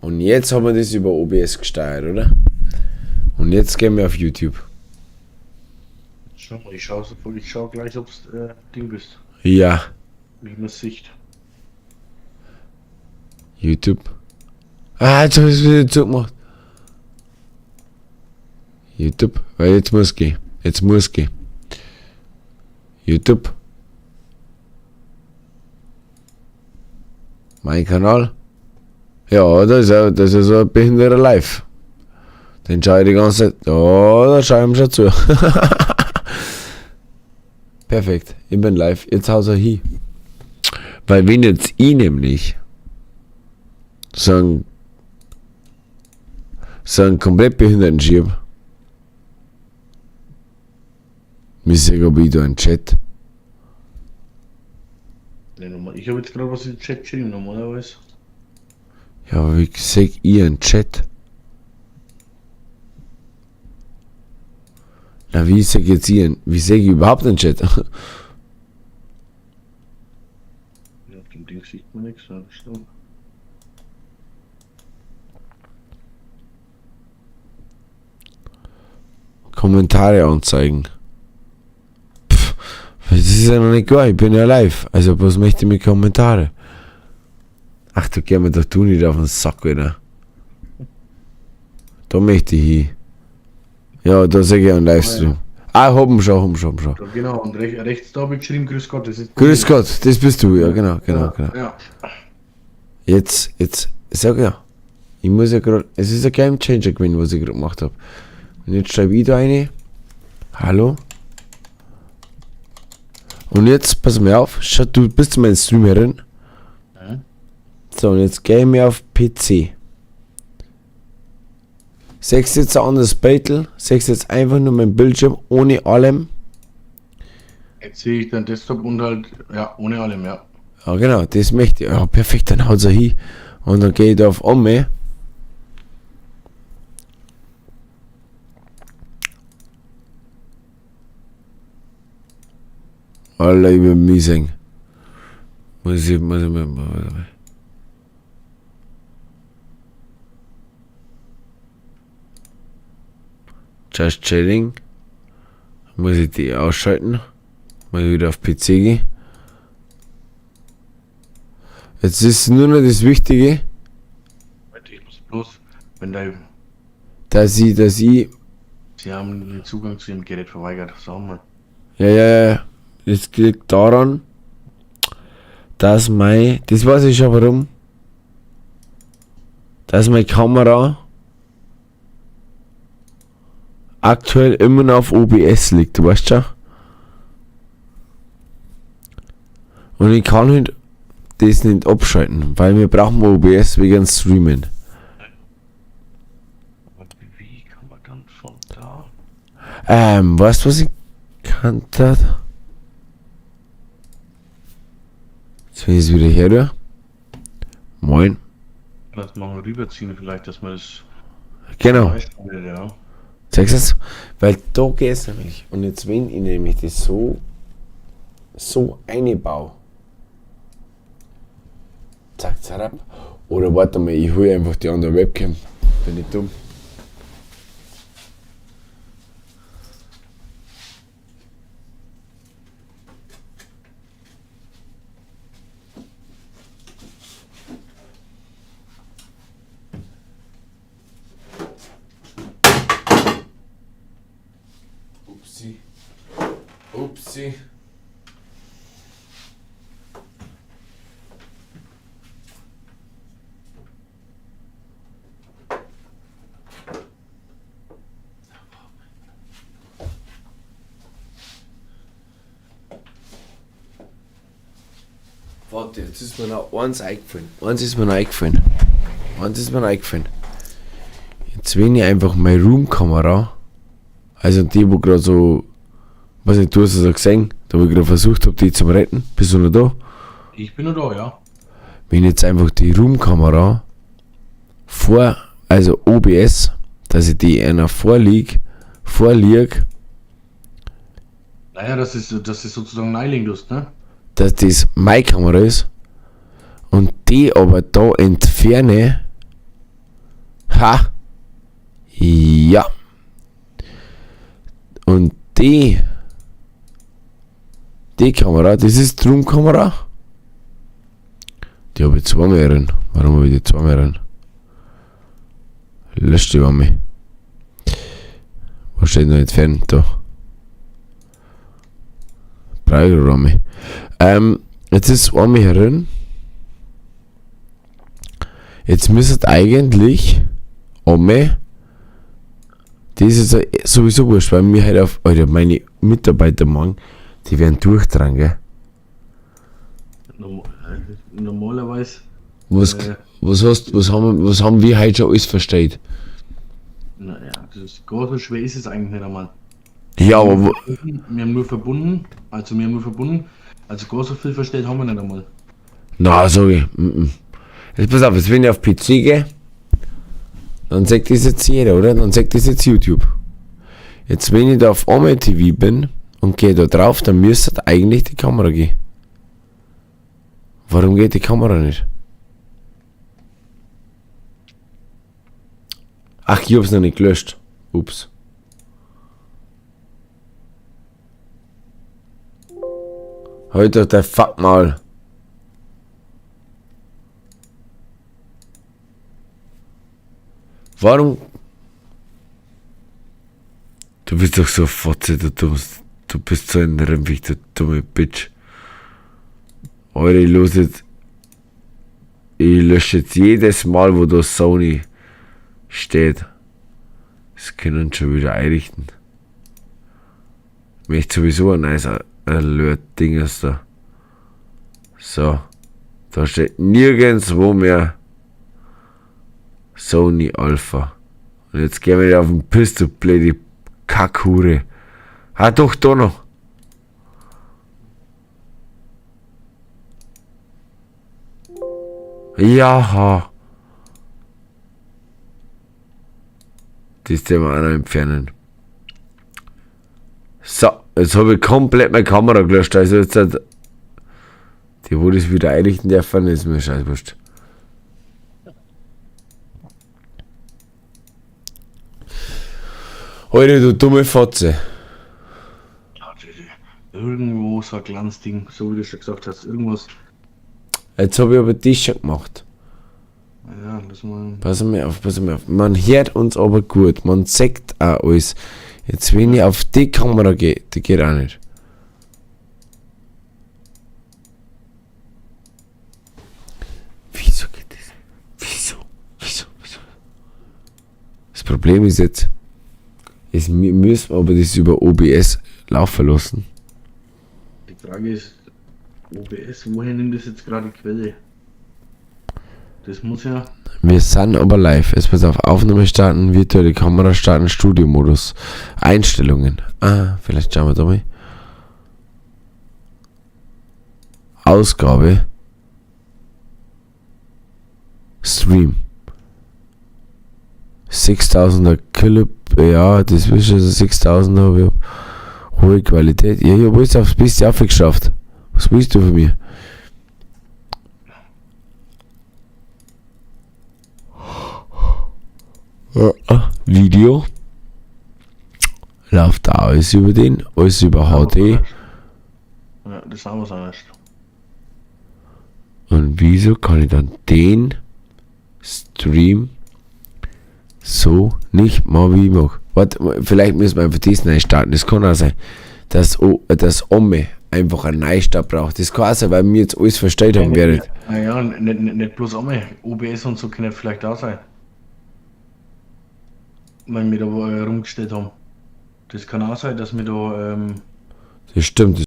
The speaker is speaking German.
Und jetzt haben wir das über OBS gesteuert, oder? Und jetzt gehen wir auf YouTube. Schau mal, ich schau gleich, ob es Ding bist. Ja, Wie man sieht. YouTube. Ah, jetzt habe ich es wieder zugemacht. YouTube, weil jetzt muss gehen. Jetzt muss gehen. YouTube. Mein Kanal. Ja, das ist so ein Behinderter live. Den schaue ich die ganze Zeit. Ja, da schaue ich ihm schon zu. Perfekt, ich bin live. Jetzt haut er hin. Weil wenn jetzt ich nämlich so einen komplett behinderten schieb, ich sage, ob ich da einen Chat. Ich habe jetzt gerade was in den Chat geschrieben, normalerweise. Ja, aber wie sehe ich einen Chat? Na, wie sehe ich jetzt wie sehe ich überhaupt einen Chat? Ja, auf dem Ding sieht man nichts. Ja, stimmt. Kommentare anzeigen. Pff, das ist ja noch nicht geil, ich bin ja live. Also was möchte ich mit Kommentare? Ach, du geh mir doch du nicht auf den Sack wieder. Da möchte ich hin. Ja, da sehe ich einen Livestream. Ah, haben schon. Ja, genau, und rechts da habe ich geschrieben, Grüß Gott. Das ist Grüß Gott, das bist du, ja, genau. Ja. Jetzt, sag ja. Ich muss ja gerade, es ist ein Game Changer gewesen, was ich gerade gemacht habe. Und jetzt schreibe ich da eine. Hallo? Und jetzt, pass mal auf, schau, du bist meine Streamerin. So, und jetzt gehe ich mir auf PC. Sechst jetzt ein anderes Beitel, sechst jetzt einfach nur mein Bildschirm ohne allem. Jetzt sehe ich den Desktop und halt, ja, ohne allem, ja. Ja, genau, das möchte ich. Ja, perfekt, dann haut's er hin. Und dann gehe ich da auf Omme. Alter, ich bin miesing. Muss ich. Just chilling. Muss ich die ausschalten. Muss ich wieder auf PC gehen. Jetzt ist nur noch das Wichtige, Warte, ich muss bloß, wenn da, dass ich, Sie haben den Zugang zu Ihrem Gerät verweigert, sagen wir. ja, das liegt daran, dass das weiß ich schon warum, dass meine Kamera aktuell immer noch auf OBS liegt, du weißt schon. Und ich kann halt das nicht abschalten, weil wir brauchen OBS wegen Streamen. Aber wie kann man dann von da? Weißt du, was ich kann? Jetzt will ich es wieder her. Moin. Das mal rüberziehen vielleicht, dass man das... Genau. Ja. Zeigst du es? Weil da geht es nämlich. Und jetzt wenn ich nämlich das so einbaue. Zack, zack. Oder warte mal, ich hole einfach die andere Webcam. Bin ich dumm. Upsi. Warte, jetzt ist mir noch eins eingefallen. Jetzt wenn ich einfach meine Room-Kamera, also die, wo gerade so, weiß nicht, du hast es ja gesehen, da wo ich gerade versucht habe, die zu retten. Bist du noch da? Ich bin noch da, ja. Wenn jetzt einfach die Room-Kamera also OBS, dass ich die einer vorliege, Naja, das ist sozusagen Neiling, ne? dass das meine Kamera ist und die aber da entferne Ha! Ja. Und die Kamera, das ist Zoom-Kamera. Die habe ich zweimal rein. Warum habe ich die zweimal rein? Lösch die bei mir. Wo steht noch entfernt? Da. Breilraum. Jetzt ist einmal herin. Jetzt müsstet eigentlich einmal. Das ist sowieso wurscht, weil mir halt auf, Alter, meine Mitarbeiter morgen, die werden durchdrehen, gell? Normalerweise. Was haben wir heute schon alles versteht? Naja, das ist gar so schwer ist es eigentlich nicht einmal. Ja, aber Wir haben nur verbunden, also gar so viel versteht haben wir nicht einmal. na, sorry. Jetzt pass auf, jetzt wenn ich auf PC gehe, dann sagt das jetzt jeder, oder? Dann sagt das jetzt YouTube. Jetzt wenn ich da auf Ome TV bin und gehe da drauf, dann müsste eigentlich die Kamera gehen. Warum geht die Kamera nicht? Ach, ich hab's noch nicht gelöscht. Ups. Halt doch der Fuck mal. Warum? Du bist doch so Fotze, du bist so ein Rempich, du dumme Bitch. Alter, ich lösche jetzt jedes Mal, wo da Sony steht. Das können schon wieder einrichten. Ich möchte sowieso ein nice Alert-Dinges da. So. Da steht nirgendwo mehr Sony Alpha. Und jetzt gehen wir wieder auf den Piss, du blöde Kackhure. Ah, doch, da noch. Ja. Das Thema auch noch entfernen. So, jetzt habe ich komplett meine Kamera gelöscht. Also jetzt hat die, wo das wieder einrichten dürfen, ist mir scheißwurscht. Alter, du dumme Fotze. Ja, irgendwo so ein kleines Ding, so wie du schon gesagt hast, irgendwas. Jetzt habe ich aber das schon gemacht. Ja, das mal. Pass mal auf. Man hört uns aber gut, man sagt auch alles. Jetzt wenn ich auf die Kamera gehe, die geht auch nicht. Wieso geht das? Wieso? Das Problem ist jetzt, wir müssen aber das über OBS laufen lassen. Die Frage ist, OBS, woher nimmt das jetzt gerade die Quelle? Das muss ja. Wir sind aber live. Es pass auf, Aufnahme starten, virtuelle Kamera starten, Studiomodus. Einstellungen. Vielleicht schauen wir da mal. Ausgabe. Stream. 6000er Kilo. Ja, das ist schon 6000er. Hohe Qualität. Ja, ich habe jetzt aufs Beste aufgeschafft. Was willst du von mir? Video. Läuft da alles über den, alles über HD. Ja, das haben wir auch nicht. Und wieso kann ich dann den Stream so nicht mal wie ich mag? Warte, vielleicht müssen wir einfach das neu starten. Das kann auch sein, dass Ome einfach einen Neustart braucht. Das kann auch sein, weil wir jetzt alles versteht haben werdet. Ja, nicht bloß Ome. OBS und so kann vielleicht auch sein. Weil wir da rumgestellt haben. Das kann auch sein, dass wir da Das stimmt.